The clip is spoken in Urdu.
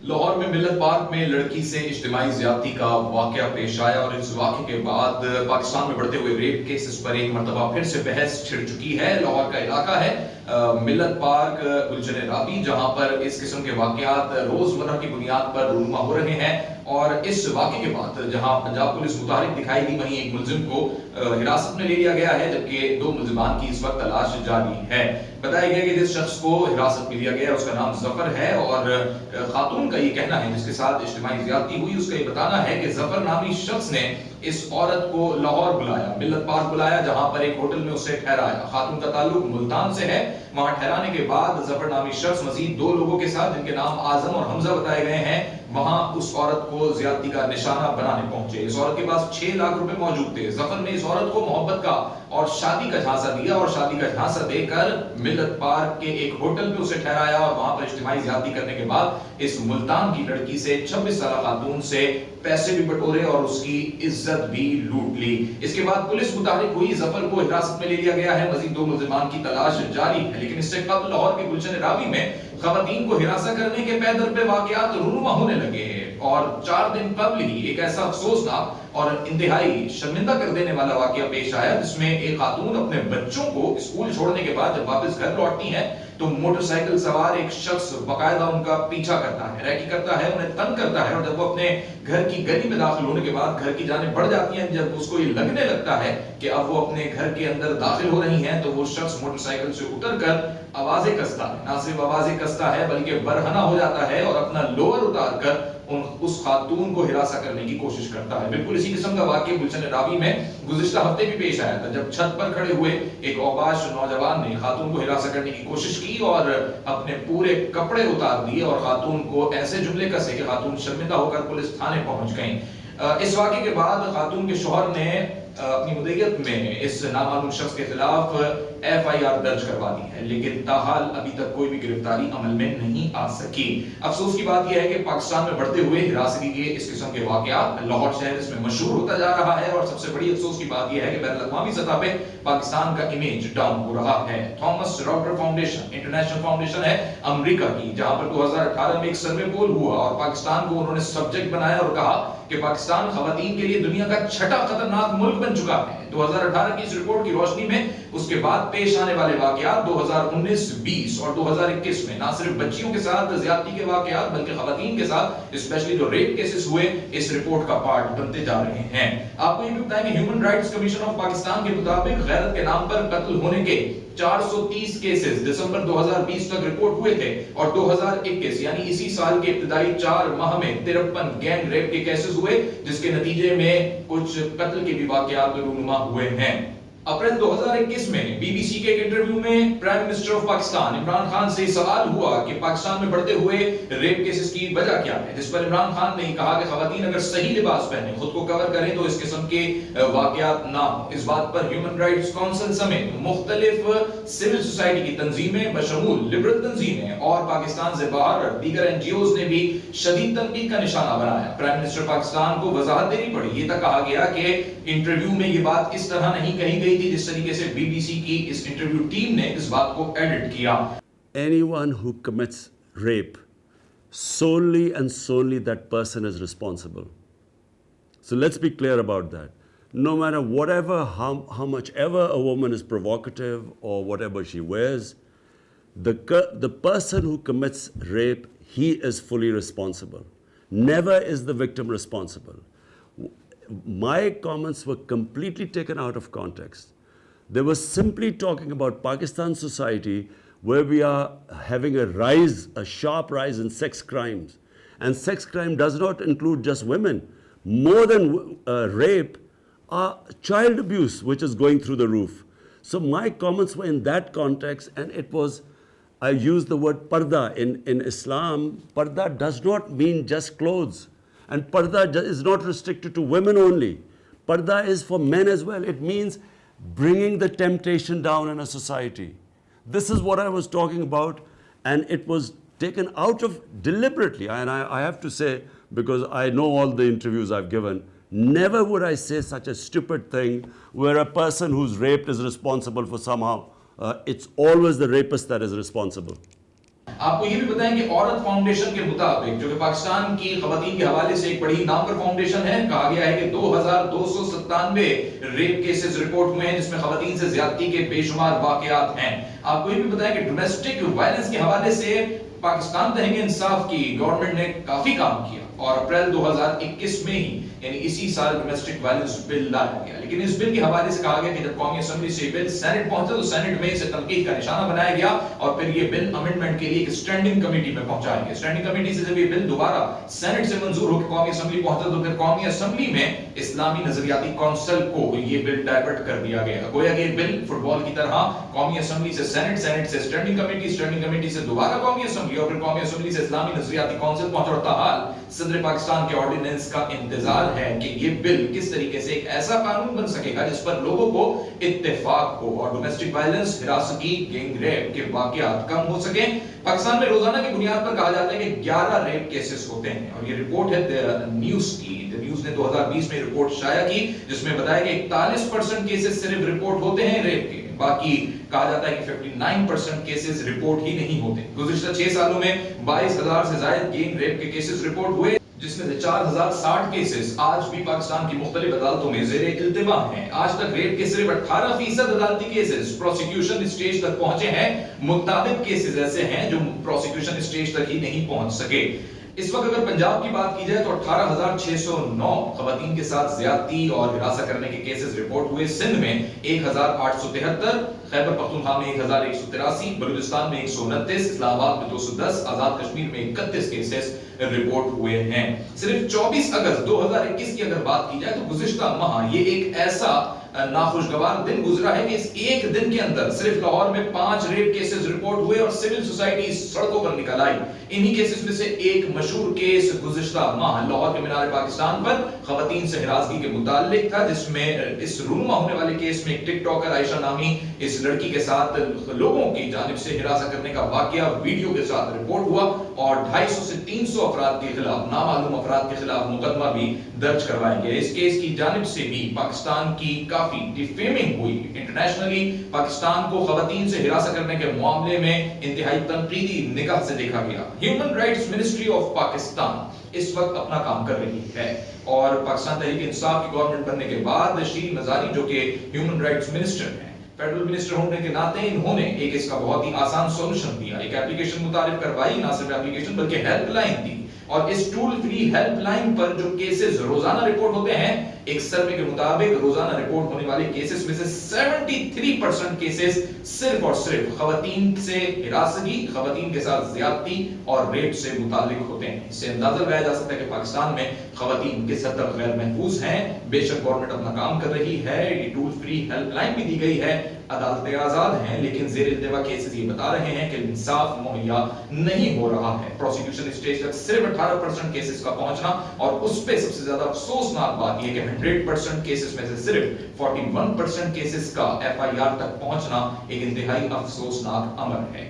لاہور میں ملت پارک میں لڑکی سے اجتماعی زیادتی کا واقعہ پیش آیا اور اس واقعے کے بعد پاکستان میں بڑھتے ہوئے ریپ کیسز پر ایک مرتبہ پھر سے بحث چھڑ چکی ہے۔ لاہور کا علاقہ ہے ملت پارک گلشن راوی، جہاں پر اس قسم کے واقعات روزمرہ کی بنیاد پر رونما ہو رہے ہیں، اور اس واقعے کے بعد جہاں پنجاب پولیس متحرک دکھائی دی، وہیں ایک ملزم کو حراست میں لے لیا گیا ہے، جبکہ 2 ملزمان کی اس وقت تلاش جاری ہے۔ بتایا گیا کہ جس شخص کو حراست میں لیا گیا اس کا نام ظفر ہے، اور خاتون کا یہ کہنا ہے جس کے ساتھ اجتماعی زیادتی ہوئی، اس کا یہ بتانا ہے کہ ظفر نامی شخص نے اس عورت کو لاہور بلایا، ملت پارک بلایا، جہاں پر ایک ہوٹل میں اسے ٹھہرایا۔ خاتون کا تعلق ملتان سے ہے۔ وہاں ٹھہرانے کے بعد ظفر نامی شخص مزید 2 لوگوں کے ساتھ، جن کے نام اعظم اور حمزہ بتائے گئے ہیں، وہاں اس عورت کو زیادتی کا نشانہ بنانے پہنچے۔ اس عورت کے پاس 6 لاکھ روپے موجود تھے۔ ظفر نے اس عورت کو محبت کا اور شادی کا جھانسا دیا، اور شادی کا جھانسا دے کر ملت پارک کے ایک ہوٹل میں اسے ٹھہرایا، اور وہاں پر اجتماعی زیادتی کرنے کے بعد اس ملتان کی لڑکی سے 26 سالہ خاتون سے پیسے بھی بٹورے اور اس کی عزت بھی لوٹ لی۔ اس کے بعد پولیس متحرک ہوئی، ظفر کو حراست میں لے لیا گیا ہے، مزید 2 ملزمان کی تلاش جاری ہے۔ لیکن اس سے قبل لاہور کے گلشن راوی میں خواتین کو ہراساں کرنے کے پے در پہ واقعات رونما ہونے لگے ہیں، اور 4 دن قبل ہی ایک ایسا افسوسناک اور انتہائی شرمندہ کر دینے والا واقعہ پیش آیا، جس میں ایک خاتون اپنے بچوں کو اسکول چھوڑنے کے بعد جب واپس گھر لوٹتی ہیں تو موٹر سائیکل سوار ایک شخص باقاعدہ ان کا پیچھا کرتا ہے، ریکی کرتا ہے، انہیں تنگ کرتا ہے، اور جب وہ اپنے گھر کی گلی میں داخل ہونے کے بعد گھر کی جانب بڑھ جاتی ہیں، جب اس کو یہ لگنے لگتا ہے کہ اب وہ اپنے گھر کے اندر داخل ہو رہی ہیں، تو وہ شخص موٹر سائیکل سے اتر کر آوازیں کستا ہے، نہ صرف آوازیں کستا ہے بلکہ برہنہ ہو جاتا ہے، اور اپنا لوور اتار کر اس خاتون کو ہراساں کرنے کی کوشش کرتا ہے۔ بالکل اسی قسم کا واقعہ گلشن راوی میں گزشتہ ہفتے بھی پیش آیا تھا، جب چھت پر کھڑے ہوئے ایک اوباش نوجوان نے خاتون کو ہراساں کرنے کی کوشش کی اور اپنے پورے کپڑے اتار دیے، اور خاتون کو ایسے جملے کسے کہ خاتون شرمندہ ہو کر پولیس تھانے پہنچ گئیں۔ اس واقعے کے بعد خاتون کے شوہر نے اپنی مدعیت میں اس نامعلوم شخص کے خلاف FIR درج کروا دی ہے، لیکن تاحال ابھی تک کوئی بھی گرفتاری عمل میں نہیں آ سکی۔ افسوس کی بات یہ ہے کہ پاکستان میں بڑھتے ہوئے ہراسگی کے اس قسم کے واقعات لاہور شہر اس میں مشہور ہوتا جا رہا ہے، اور سب سے بڑی افسوس کی بات یہ ہے کہ بین الاقوامی سطح پہ پاکستان کا امیج ڈاؤن ہو رہا ہے۔ تھامس راکر فاؤنڈیشن انٹرنیشنل فاؤنڈیشن ہے امریکہ کی، جہاں پر 2018 میں ایک سروے پول ہوا اور پاکستان کو انہوں نے سبجیکٹ بنایا اور کہا کہ پاکستان خواتین کے لیے دنیا کا 6واں خطرناک ملک بن چکا ہے۔ 2018 کی اس رپورٹ کی روشنی میں اس کے بعد پیش آنے والے واقعات 2019، 20 اور 2021 میں نہ صرف بچیوں کے ساتھ زیادتی کے واقعات بلکہ خواتین کے ساتھ اسپیشلی جو ریپ کیسز ہوئے اس رپورٹ کا پارٹ بنتے جا رہے ہیں۔ آپ کو یہ بھی بتائیں کہ human rights commission of Pakistan کے مطابق غیرت کے نام پر قتل ہونے کے 430 کیسز دسمبر 2020 تک رپورٹ ہوئے تھے، اور 2021 یعنی اسی سال کے ابتدائی 4 ماہ میں 53 گینگ ریپ کے کیسز ہوئے، جس کے نتیجے میں کچھ قتل کے بھی واقعات رونما ہوئے ہیں۔ اپریل 2021 میں BBC کے ایک انٹرویو میں prime minister of Pakistan Imran Khan سے سوال ہوا کہ پاکستان میں بڑھتے ہوئے ریپ کیسز کی وجہ کیا ہے، جس پر عمران خان نے کہا کہ خواتین اگر صحیح لباس پہنے، خود کو کور کریں تو اس قسم کے واقعات نہ ہوں۔ اس بات پر ہیومن رائٹس کونسل سمیت مختلف سول سوسائٹی کی تنظیمیں بشمول لبرل تنظیمیں اور پاکستان سے باہر دیگر NGOs نے بھی شدید تنقید کا نشانہ بنایا۔ پرائم منسٹر پاکستان کو وضاحت دینی پڑی، یہ تک کہا گیا کہ انٹرویو میں یہ بات اس طرح نہیں کہی گئی تھی جس طریقے سے BBC کی اس انٹرویو ٹیم نے اس بات کو ایڈٹ کیا۔ Anyone who commits rape, solely and solely that person is responsible. So let's be clear about that. No matter whatever, how much ever a woman is provocative or whatever she wears, the person who commits rape, he is fully responsible. Never is the victim responsible. My comments were completely taken out of context. They were simply talking about Pakistan society where we are having a sharp rise in sex crimes. And sex crime does not include just women. More than rape are child abuse, which is going through the roof. So my comments were in that context, and it was, I used the word parda. In Islam, parda does not mean just clothes. And parda is not restricted to women only. Parda is for men as well. It means bringing the temptation down in a society. This is what I was talking about, and it was taken out of deliberately. And I have to say, because I know all the interviews I've given, never would I say such a stupid thing where a person who's raped is responsible for somehow. It's always the rapist that is responsible. آپ کو یہ بھی بتائیں کہ عورت فاؤنڈیشن کے مطابق جو کہ پاکستان کی خواتین کے حوالے سے ایک بڑی نام پر فاؤنڈیشن ہے، کہا گیا ہے کہ 2297 ریپ کیسز رپورٹ ہوئے ہیں جس میں خواتین سے زیادتی کے بے شمار واقعات ہیں۔ آپ کو یہ بھی بتائیں کہ ڈومیسٹک وائلنس کے حوالے سے پاکستان تحریک انصاف کی گورنمنٹ نے کافی کام کیا اور اپریل 2021 میں ہی یعنی اسی سال ڈومیسٹک وائلنس بل لایا گیا، لیکن اس بل کے حوالے سے کہا گیا کہ جب قومی اسمبلی سے یہ بل سینٹ پہنچا تو سینٹ میں اسے تنقید کا نشانہ بنایا گیا اور پھر یہ بل امنڈمنٹ کے لیے ایک اسٹینڈنگ کمیٹی میں پہنچایا گیا۔ اسٹینڈنگ کمیٹی سے جب یہ بل دوبارہ سینٹ سے منظور ہو کے قومی اسمبلی پہنچا تو پھر قومی اسمبلی میں اسلامی نظریاتی کونسل کو یہ بل ڈائیورٹ کر دیا گیا۔ گویا کہ یہ بل فٹ بال کی طرح قومی اسمبلی سے سینٹ، سینٹ سے اسٹینڈنگ کمیٹی سے دوبارہ قومی اسمبلی اور پھر قومی اسمبلی سے اسلامی نظریاتی کونسل پہنچا اور تاحال صدر پاکستان کے آرڈیننس کا انتظار ہے کہ یہ بل کس طریقے سے ایک ایسا قانون بن سکے گا جس پر لوگوں کو اتفاق ہو اور ڈومیسٹک وائلنس، ہراسگی، گینگ ریپ کے واقعات کم ہو سکیں۔ پاکستان میں روزانہ کی بنیاد پر کہا جاتا ہے کہ 11 ریپ کیسز ہوتے ہیں اور یہ رپورٹ ہے نیوز کی۔ نیوز نے 2020 میں رپورٹ شائع کی جس میں بتایا کہ 41% کیسز صرف رپورٹ ہوتے ہیں ریپ کے، باقی کہا جاتا ہے کہ 59% کیسز رپورٹ ہی نہیں ہوتے۔ گزشتہ 6 سالوں میں 22,000 سے زائد گینگ ریپ کے کیسز رپورٹ ہوئے جس میں سے 4060 کیسز آج بھی پاکستان کی مختلف عدالتوں میں زیر التوا ہیں۔ آج تک ریپ کے صرف 18% عدالتی کیسز پروسیکیوشن سٹیج تک پہنچے ہیں، متعدد کیسز ایسے ہیں جو پروسیکیوشن سٹیج تک ہی نہیں پہنچ سکے۔ اس وقت اگر پنجاب کی بات کی جائے تو 18,609 خواتین کے ساتھ زیادتی اور ہراساں کرنے کے کیسز رپورٹ ہوئے، سندھ میں 1,873، خیبر پختونخوا میں 1,183، بلوچستان میں 129، اسلام آباد میں 210، آزاد کشمیر میں 31 کیسز رپورٹ ہوئے ہیں۔ صرف 24 اگست 2021 کی اگر بات کی جائے تو گزشتہ ماہ یہ ایک ایسا ناخوشگوار دن گزرا ہے کہ اس ایک دن کے اندر صرف لاہور میں 5 ریپ کیسز رپورٹ ہوئے اور سول سوسائٹی سڑکوں پر نکل آئی۔ انہی کیسز میں سے ایک مشہور کیس گزشتہ ماہ لاہور کے مینار پاکستان پر خواتین سے ہراسگی کے متعلق تھا، جس میں اس رونما ہونے والے کیس میں ایک ٹک ٹاکر عائشہ نامی اس لڑکی کے ساتھ لوگوں کی جانب سے ہراساں کرنے کا واقعہ ویڈیو کے ساتھ رپورٹ ہوا اور 250 سے 300 افراد کے خلاف، نامعلوم افراد کے خلاف مقدمہ بھی درج کروایا گیا۔ اس کیس کی جانب سے بھی پاکستان کی کافی ڈیفیمنگ ہوئی۔ انٹرنیشنلی پاکستان کو خواتین سے ہراساں کرنے کے معاملے میں انتہائی تنقیدی نگاہ سے دیکھا گیا۔ Human rights ministry of Pakistan اس وقت اپنا کام کر رہی ہے اور پاکستان تحریک انصاف کی گورنمنٹ بننے کے بعد شیریں مزاری جو کہ ہیومن رائٹس منسٹر ہیں، فیڈرل منسٹر ہونے کے ناطے انہوں نے ایک اس کا بہت ہی آسان سولوشن دیا، ایک اپلیکیشن متعارف کروائی، نہ صرف اپلیکیشن بلکہ ہیلپ لائن دی اور اس ٹول فری ہیلپ لائن پر جو کیسز روزانہ رپورٹ ہوتے ہیں، ایک سروے کے مطابق روزانہ رپورٹ ہونے والے کیسز میں سے 73% کیسز صرف اور صرف خواتین سے ہراسگی، خواتین کے ساتھ زیادتی اور ریپ سے متعلق ہوتے ہیں۔ اس سے اندازہ لگایا جا سکتا ہے کہ پاکستان میں خواتین کس حد تک غیر محفوظ ہیں۔ بے شک گورنمنٹ اپنا کام کر رہی ہے، یہ ٹول فری ہیلپ لائن بھی دی گئی ہے، عدالتیں آزاد ہیں، لیکن زیر التوا کیسز یہ بتا رہے ہیں کہ انصاف مہیا نہیں ہو رہا ہے۔ پروسیکیوشن سٹیج تک صرف 18% کیسز کا پہنچنا اور اس پہ سب سے زیادہ افسوسناک بات یہ کہ 100% کیسز میں سے صرف 41% کیسز کا FIR تک پہنچنا ایک انتہائی افسوسناک امر ہے۔